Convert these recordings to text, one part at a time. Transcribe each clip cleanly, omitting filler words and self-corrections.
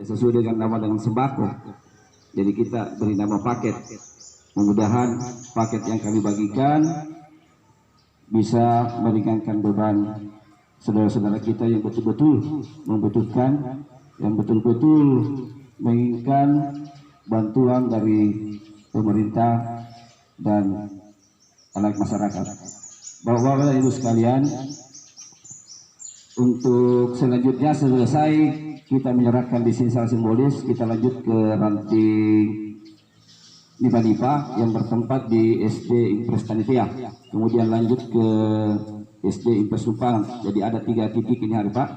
sesuai dengan nama dengan sembako. Jadi kita beri nama paket. Mudah-mudahan paket yang kami bagikan bisa meringankan beban saudara-saudara kita yang betul-betul membutuhkan, yang betul-betul menginginkan bantuan dari pemerintah dan anak masyarakat. Bapak-bapak ibu sekalian, untuk selanjutnya selesai kita menyerahkan di sini secara simbolis, kita lanjut ke ranting Nipa-Nipa yang bertempat di SD Impres Tanitea, kemudian lanjut ke SD Impres Lumpangan. Jadi ada 3 titik ini hari Pak.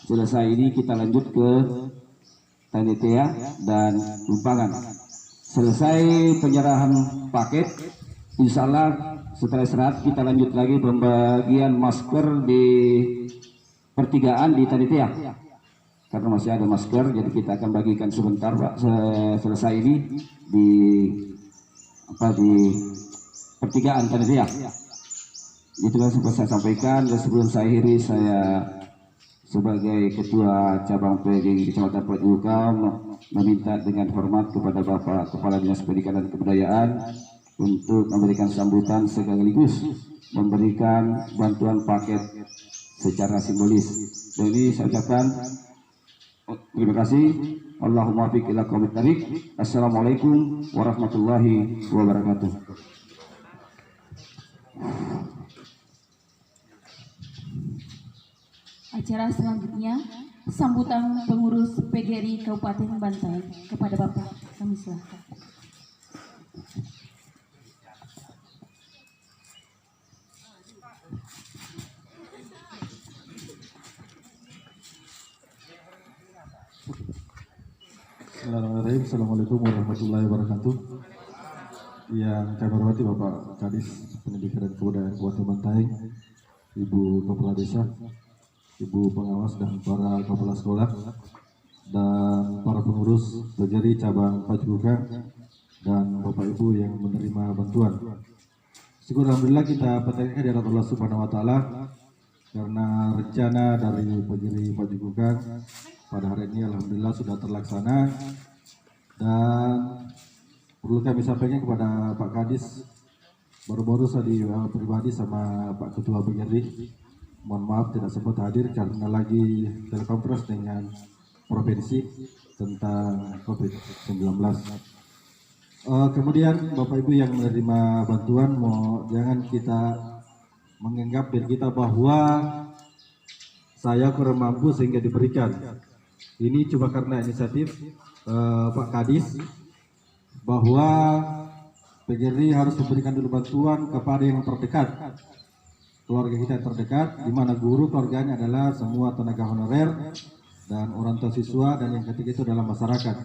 Selesai ini kita lanjut ke Tanitea dan Lumpangan. Selesai penyerahan paket, insya Allah setelah istirahat kita lanjut lagi pembagian masker di pertigaan di Tanitea. Karena masih ada masker, jadi kita akan bagikan sebentar Pak. Selesai ini di pertigaan Tanitea. Itulah sempat saya sampaikan, dan sebelum saya akhiri, saya sebagai Ketua Cabang PGRI Kecamatan Prajuka meminta dengan hormat kepada Bapak Kepala Dinas Pendidikan dan Kebudayaan untuk memberikan sambutan sekaligus memberikan bantuan paket secara simbolis. Dan ini saya ucapkan terima kasih. Allahumma fiq ila qawmit tariq. Assalamualaikum warahmatullahi wabarakatuh. Acara selanjutnya sambutan pengurus PGRI Kabupaten Bantaeng kepada Bapak, kami silakan. Bismillahirrahmanirrahim. Assalamualaikum warahmatullahi wabarakatuh. Yang kami hormati Bapak Kadis Pendidikan dan Kebudayaan Kabupaten Bantaeng, Ibu Kepala Desa, Ibu Pengawas dan para kepala sekolah, dan para pengurus PGRI Cabang Prajuka, dan Bapak Ibu yang menerima bantuan. Syukur alhamdulillah kita petangkan di hadapan Allah Subhanahu wa taala karena rencana dari PGRI Prajuka pada hari ini alhamdulillah sudah terlaksana. Dan perlu kami sampaikan kepada Pak Kadis, baru-baru saya di pribadi sama Pak Ketua PGRI, mohon maaf tidak sempat hadir karena lagi telekonferensi dengan provinsi tentang COVID-19. Kemudian Bapak Ibu yang menerima bantuan, jangan kita menganggap diri kita bahwa saya kurang mampu sehingga diberikan. Ini cuma karena inisiatif Pak Kadis bahwa PGRI harus memberikan dulu bantuan kepada yang terdekat, keluarga kita yang terdekat, di mana guru keluarganya adalah semua tenaga honorer dan orang tua siswa, dan yang ketiga itu adalah masyarakat.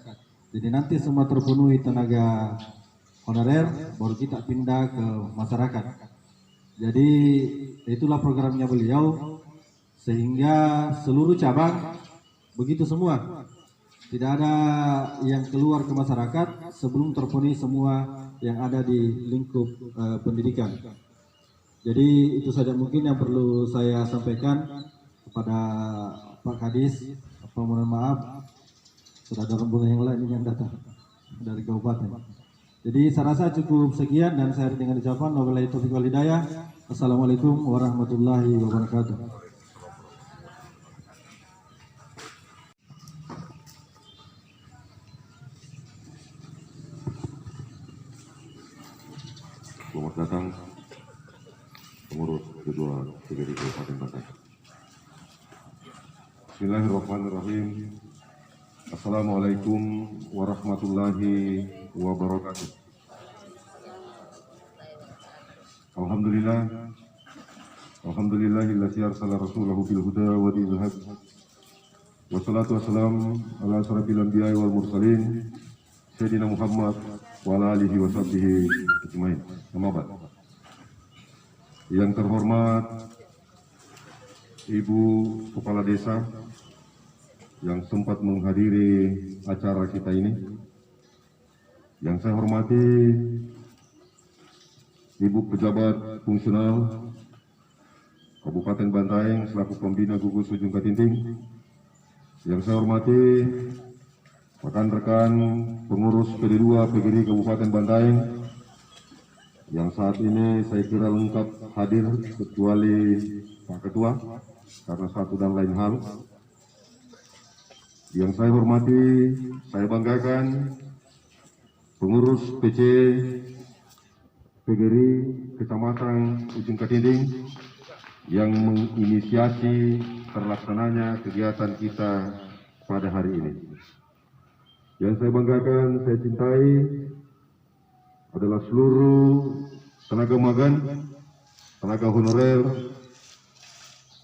Jadi nanti semua terpenuhi tenaga honorer, baru kita pindah ke masyarakat. Jadi itulah programnya beliau, sehingga seluruh cabang begitu semua, tidak ada yang keluar ke masyarakat sebelum terpenuhi semua yang ada di lingkup pendidikan. Jadi itu saja mungkin yang perlu saya sampaikan kepada Pak Kadis. Mohon maaf, sudah ada rombongan yang lain yang datang dari kabupaten. Jadi saya rasa cukup sekian, dan saya dengan ucapan wabillahi taufiq wal hidayah. Assalamualaikum warahmatullahi wabarakatuh. Selamat datang pengurus kedua PGRI Kabupaten Bantaeng. Bismillahirrahmanirrahim. Assalamualaikum warahmatullahi wabarakatuh. Alhamdulillahilladzi arsala rasulahu bil huda wa dinil haq. Wassalatu wassalamu ala asyrafil anbiya'i wal mursalin Sayyidina Muhammad wa ala alihi wa sahbihi ajmain. Yang terhormat Ibu Kepala Desa yang sempat menghadiri acara kita ini, yang saya hormati Ibu Pejabat Fungsional Kabupaten Bantaeng selaku Pembina Gugus Ujung Katinting, yang saya hormati rekan-rekan pengurus PD2 PGRI Kabupaten Bantaeng yang saat ini saya kira lengkap hadir kecuali Pak Ketua karena satu dan lain hal. Yang saya hormati, saya banggakan pengurus PC PGRI Kecamatan Ujung Katinding yang menginisiasi terlaksananya kegiatan kita pada hari ini. Yang saya banggakan, saya cintai adalah seluruh tenaga magang, tenaga honorer,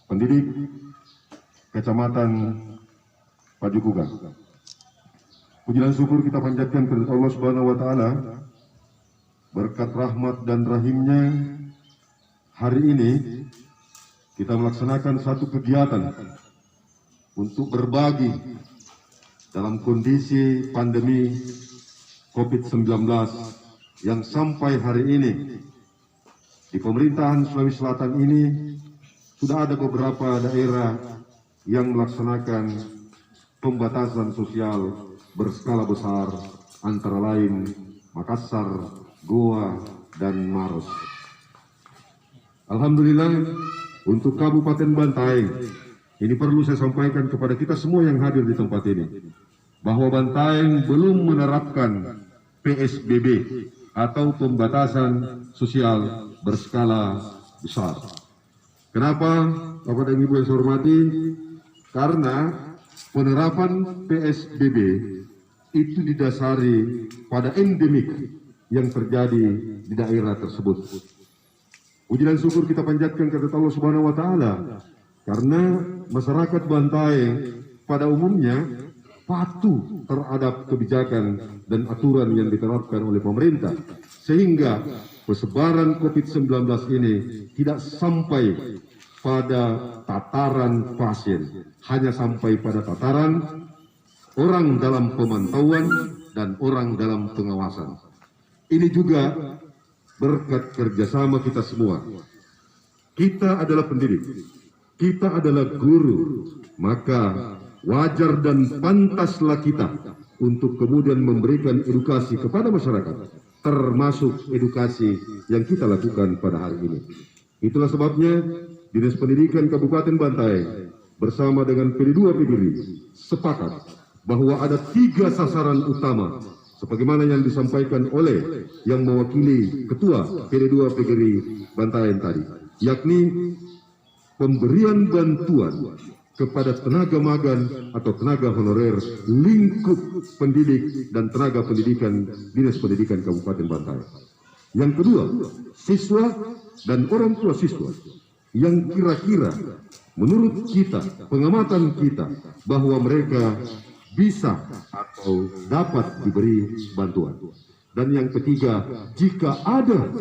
pendidik Kecamatan Pajukugan. Puji dan syukur kita panjatkan kepada Allah Subhanahu wa taala. Berkat rahmat dan rahimnya, hari ini kita melaksanakan satu kegiatan untuk berbagi dalam kondisi pandemi COVID-19 yang sampai hari ini di pemerintahan Sulawesi Selatan ini sudah ada beberapa daerah yang melaksanakan pembatasan sosial berskala besar, antara lain Makassar, Goa, dan Maros. Alhamdulillah untuk Kabupaten Bantaeng, ini perlu saya sampaikan kepada kita semua yang hadir di tempat ini, bahwa Bantaeng belum menerapkan PSBB atau pembatasan sosial berskala besar. Kenapa, Bapak dan Ibu yang saya hormati? Karena penerapan PSBB itu didasari pada endemik yang terjadi di daerah tersebut. Puji dan syukur kita panjatkan kepada Allah Subhanahu wa taala karena masyarakat Bantaeng pada umumnya patuh terhadap kebijakan dan aturan yang diterapkan oleh pemerintah, sehingga persebaran COVID-19 ini tidak sampai pada tataran pasien, hanya sampai pada tataran orang dalam pemantauan dan orang dalam pengawasan. Ini juga berkat kerjasama kita semua. Kita adalah pendidik, kita adalah guru, maka wajar dan pantaslah kita untuk kemudian memberikan edukasi kepada masyarakat, termasuk edukasi yang kita lakukan pada hari ini. Itulah sebabnya Dinas Pendidikan Kabupaten Bantaeng bersama dengan PD2 PGRI sepakat bahwa ada 3 sasaran utama sebagaimana yang disampaikan oleh yang mewakili Ketua PD2 PGRI Bantaeng tadi, yakni pemberian bantuan kepada tenaga magang atau tenaga honorer lingkup pendidik dan tenaga pendidikan Dinas Pendidikan Kabupaten Bantaeng. Yang kedua, siswa dan orang tua siswa yang kira-kira menurut kita, pengamatan kita, bahwa mereka bisa atau dapat diberi bantuan. Dan yang ketiga, jika ada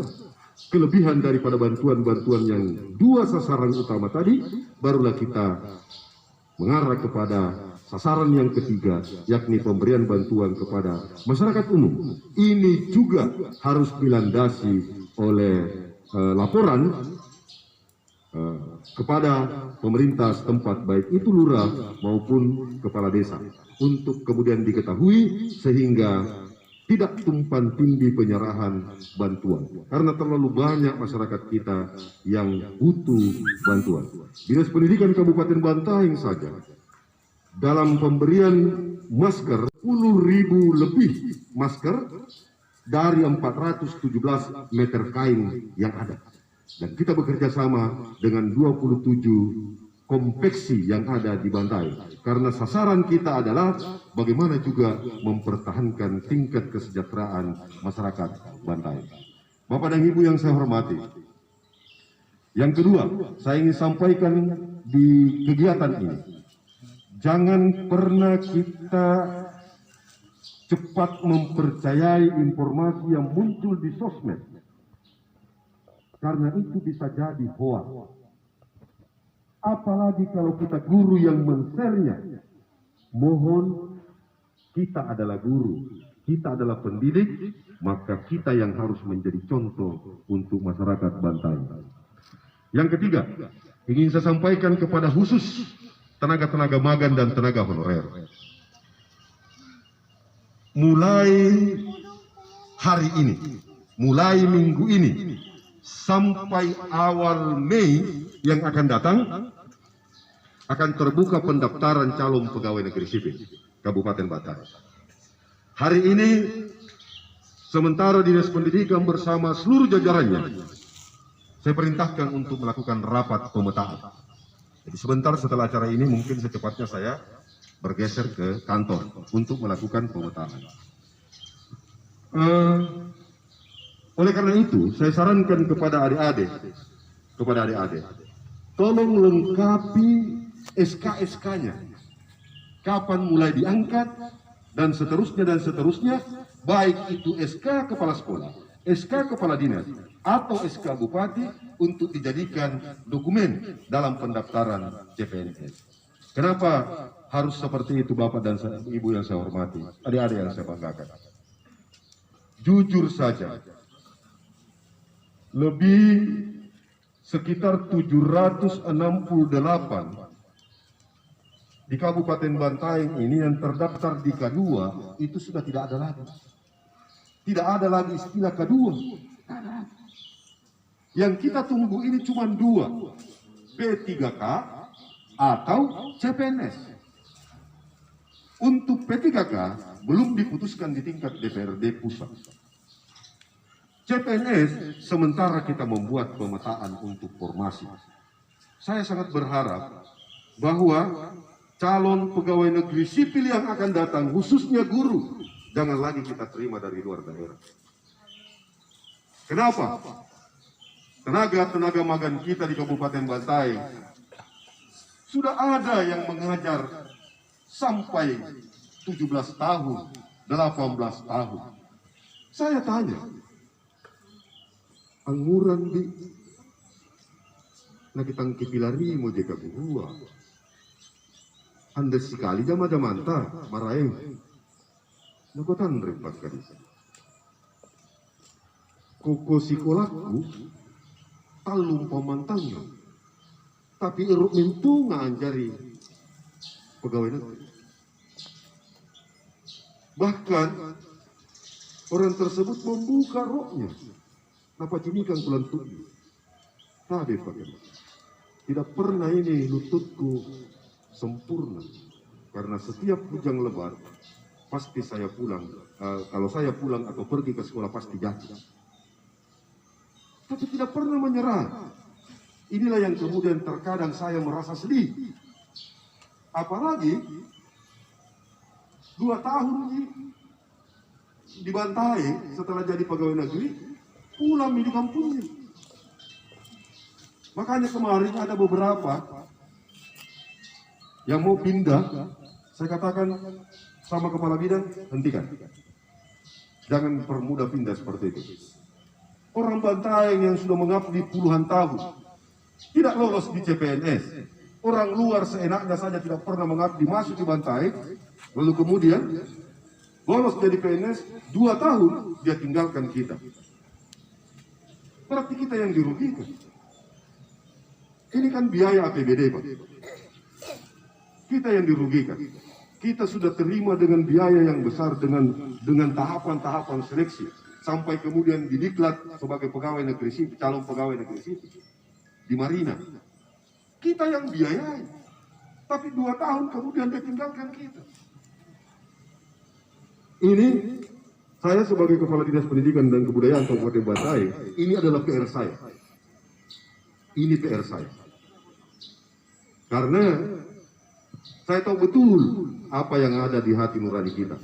kelebihan daripada bantuan-bantuan yang 2 sasaran utama tadi, barulah kita mengarah kepada sasaran yang ketiga, yakni pemberian bantuan kepada masyarakat umum. Ini juga harus dilandasi oleh laporan kepada pemerintah setempat, baik itu lurah maupun kepala desa, untuk kemudian diketahui sehingga tidak tumpang tindih penyerahan bantuan, karena terlalu banyak masyarakat kita yang butuh bantuan. Dinas Pendidikan Kabupaten Bantaeng saja dalam pemberian masker 10.000 lebih masker dari 417 meter kain yang ada, dan kita bekerja sama dengan 27 konveksi yang ada di Bantaeng, karena sasaran kita adalah bagaimana juga mempertahankan tingkat kesejahteraan masyarakat Bantaeng. Bapak dan Ibu yang saya hormati, yang kedua saya ingin sampaikan di kegiatan ini, jangan pernah kita cepat mempercayai informasi yang muncul di sosmed, karena itu bisa jadi hoax. Apalagi kalau kita guru yang men-share-nya. Mohon, kita adalah guru, kita adalah pendidik, maka kita yang harus menjadi contoh untuk masyarakat Bantaeng. Yang ketiga, ingin saya sampaikan kepada khusus tenaga-tenaga magang dan tenaga honorer. mulai hari ini, mulai minggu ini, sampai awal Mei yang akan datang, akan terbuka pendaftaran calon pegawai negeri sipil Kabupaten Bantaeng. Hari ini, sementara Dinas Pendidikan bersama seluruh jajarannya, saya perintahkan untuk melakukan rapat pemetaan. Jadi sebentar setelah acara ini mungkin secepatnya saya bergeser ke kantor untuk melakukan pemetaan. Oleh karena itu, saya sarankan kepada adik-adik, tolong lengkapi SK-SK-nya. Kapan mulai diangkat dan seterusnya, baik itu SK kepala sekolah, SK kepala dinas, atau SK bupati untuk dijadikan dokumen dalam pendaftaran CPNS. Kenapa harus seperti itu Bapak dan Ibu yang saya hormati, adik-adik yang saya banggakan? Jujur saja, lebih sekitar 768 di Kabupaten Bantaeng ini yang terdaftar di K2 itu sudah tidak ada lagi. Tidak ada lagi istilah K2. Yang kita tunggu ini cuma dua, P3K atau CPNS. Untuk P3K belum diputuskan di tingkat DPRD pusat. CPNS sementara kita membuat pemetaan untuk formasi. Saya sangat berharap bahwa calon pegawai negeri sipil yang akan datang, khususnya guru, jangan lagi kita terima dari luar daerah. Kenapa? Tenaga magang kita di Kabupaten Bantaeng sudah ada yang mengajar sampai 17 tahun, 18 tahun. Saya tanya, angguran di nakitang kipilari mo jika buruah. Anda sekali jama manta maraeng. Nakotan repat kadisa. Koko sikolahku talum pemantangnya. Tapi eruk mintu nganjari pegawai negeri. Bahkan orang tersebut membuka roknya. Napa jinikan bulan tujuh. Tapi bagaimana? Tidak pernah ini lututku sempurna. Karena setiap hujan lebat, pasti saya pulang. Kalau saya pulang atau pergi ke sekolah pasti jatuh. Tapi tidak pernah menyerah. Inilah yang kemudian terkadang saya merasa sedih. Apalagi 2 tahun di Bantaeng setelah jadi pegawai negeri, pulang di kampungnya. Makanya kemarin ada beberapa yang mau pindah, saya katakan sama kepala bidang, hentikan. Jangan permudah pindah seperti itu. Orang Bantaeng yang sudah mengabdi puluhan tahun, tidak lolos di CPNS. Orang luar seenaknya saja tidak pernah mengabdi masuk di Bantaeng, lalu kemudian lolos jadi PNS 2 tahun, dia tinggalkan kita. Berarti kita yang dirugikan. Ini kan biaya APBD, Pak. Kita yang dirugikan. Kita sudah terima dengan biaya yang besar, dengan tahapan-tahapan seleksi, sampai kemudian didiklat sebagai pegawai negeri sipil, calon pegawai negeri sipil di Marina. Kita yang biayai. Tapi 2 tahun kemudian dia tinggalkan kita. Ini saya sebagai Kepala Dinas Pendidikan dan Kebudayaan Kabupaten Bantaeng, ini adalah PR saya. Ini PR saya. Karena saya tahu betul apa yang ada di hati nurani kita.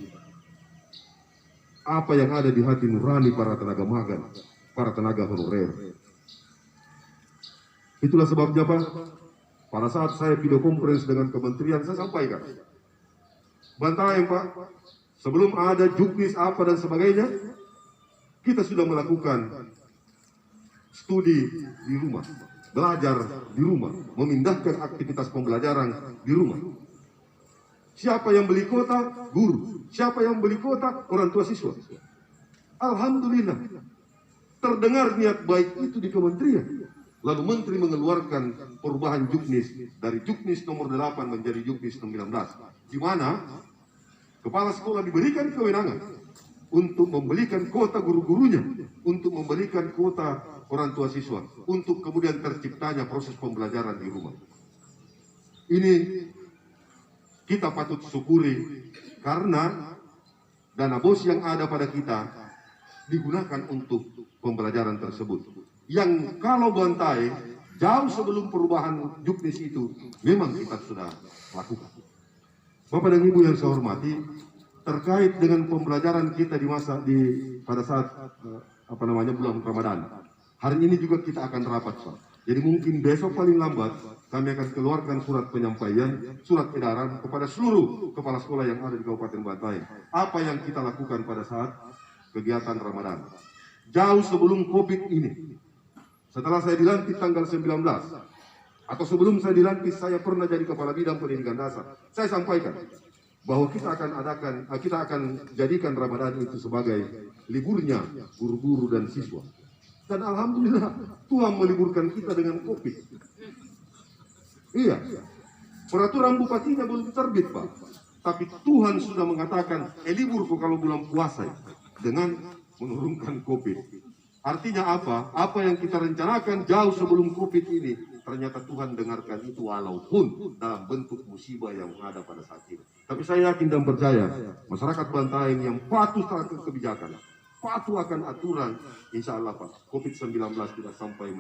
Apa yang ada di hati nurani para tenaga magang, para tenaga honorer. Itulah sebabnya Pak, pada saat saya video conference dengan kementerian, saya sampaikan. Bantaeng Pak, sebelum ada juknis apa dan sebagainya, kita sudah melakukan studi di rumah, belajar di rumah, memindahkan aktivitas pembelajaran di rumah. Siapa yang beli kuota? Guru. Siapa yang beli kuota? Orang tua siswa. Alhamdulillah, terdengar niat baik itu di kementerian. Lalu menteri mengeluarkan perubahan juknis dari juknis nomor 8 menjadi juknis 19. Di mana Kepala sekolah diberikan kewenangan untuk membelikan kuota guru-gurunya, untuk memberikan kuota orang tua siswa, untuk kemudian terciptanya proses pembelajaran di rumah. Ini kita patut syukuri karena dana BOS yang ada pada kita digunakan untuk pembelajaran tersebut. Yang kalau Bantaeng jauh sebelum perubahan juknis itu memang kita sudah lakukan. Bapak dan Ibu yang saya hormati, terkait dengan pembelajaran kita pada saat bulan Ramadan. Hari ini juga kita akan rapat, Pak. Jadi mungkin besok paling lambat kami akan keluarkan surat penyampaian, surat edaran kepada seluruh kepala sekolah yang ada di Kabupaten Bantaeng. Apa yang kita lakukan pada saat kegiatan Ramadan. Jauh sebelum COVID ini. Setelah saya dilantik tanggal 19 atau sebelum saya dilantik, saya pernah jadi kepala bidang pendidikan dasar. Saya sampaikan bahwa kita akan jadikan Ramadan itu sebagai liburnya guru-guru dan siswa. Dan alhamdulillah Tuhan meliburkan kita dengan COVID. Iya, peraturan bupatinya belum terbit, Pak. Tapi Tuhan sudah mengatakan libur kalau bulan puasa dengan menurunkan COVID. Artinya apa? Apa yang kita rencanakan jauh sebelum COVID ini, ternyata Tuhan dengarkan itu walaupun dalam bentuk musibah yang ada pada saat ini. Tapi saya yakin dan percaya masyarakat Bantaeng yang patuh terhadap kebijakan, patuh akan aturan, insya Allah Pak, COVID-19 tidak sampai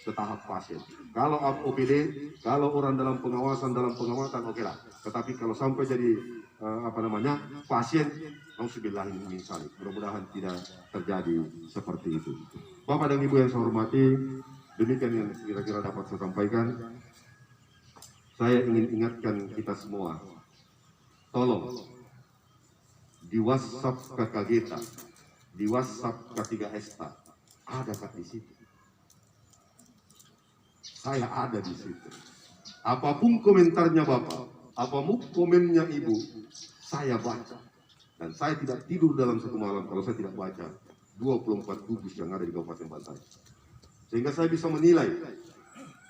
ke tahap pasien. Kalau OPD, kalau orang dalam pengawasan oke lah. Tetapi kalau sampai jadi pasien, nauzubillahiminzalik. Mudah-mudahan tidak terjadi seperti itu. Bapak dan Ibu yang saya hormati, demikian yang kira-kira dapat saya sampaikan. Saya ingin ingatkan kita semua, tolong di WhatsApp KKGTA, di WhatsApp K3Esta, ada di situ. Saya ada di situ. Apapun komentarnya Bapak, apapun komennya Ibu, saya baca. Dan saya tidak tidur dalam satu malam kalau saya tidak baca 24 gugus yang ada di Kabupaten Bantaeng. Sehingga saya bisa menilai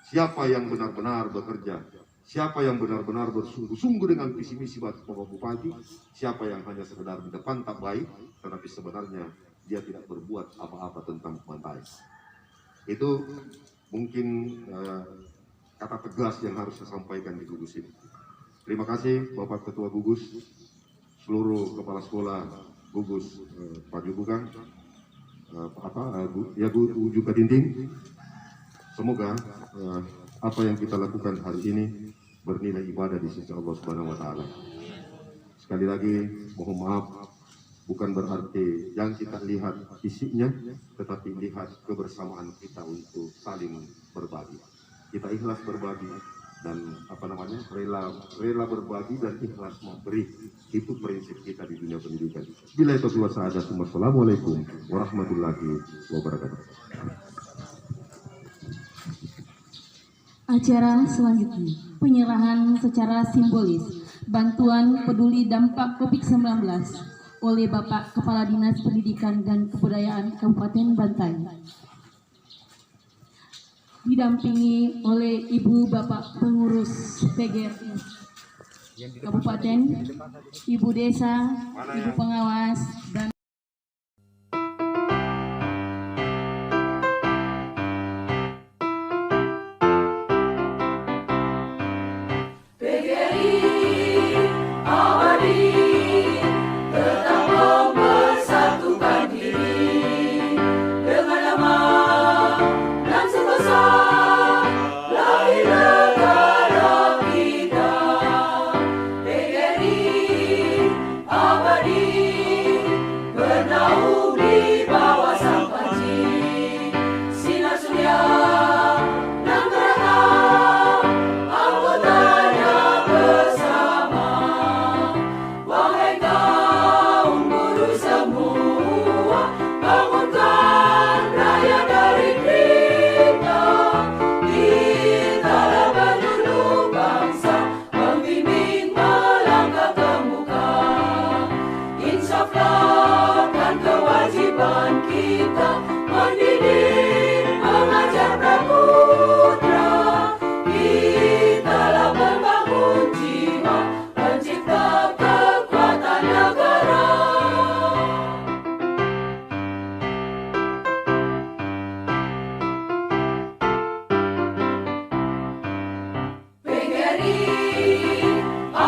siapa yang benar-benar bekerja, siapa yang benar-benar bersungguh-sungguh dengan visi misi Bapak Bupati, siapa yang hanya sekedar di depan tak baik, tetapi sebenarnya dia tidak berbuat apa-apa tentang Bantaeng. Itu mungkin kata tegas yang harus saya sampaikan di gugus ini. Terima kasih Bapak Ketua Gugus, seluruh kepala sekolah gugus Pak Jubukan, Uju Katinting. Semoga apa yang kita lakukan hari ini bernilai ibadah di sisi Allah Subhanahu Wa Taala. Sekali lagi mohon maaf, bukan berarti yang kita lihat isinya, tetapi lihat kebersamaan kita untuk saling berbagi. Kita ikhlas berbagi dan rela berbagi dan ikhlas memberi. Itu prinsip kita di dunia pendidikan. Bila itu keluar sahaja, Assalamualaikum warahmatullahi wabarakatuh. Acara selanjutnya, penyerahan secara simbolis bantuan peduli dampak COVID-19 oleh Bapak Kepala Dinas Pendidikan dan Kebudayaan Kabupaten Bantaeng, didampingi oleh Ibu Bapak Pengurus PGRI Kabupaten, Ibu Desa, Ibu Pengawas, dan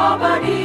abadi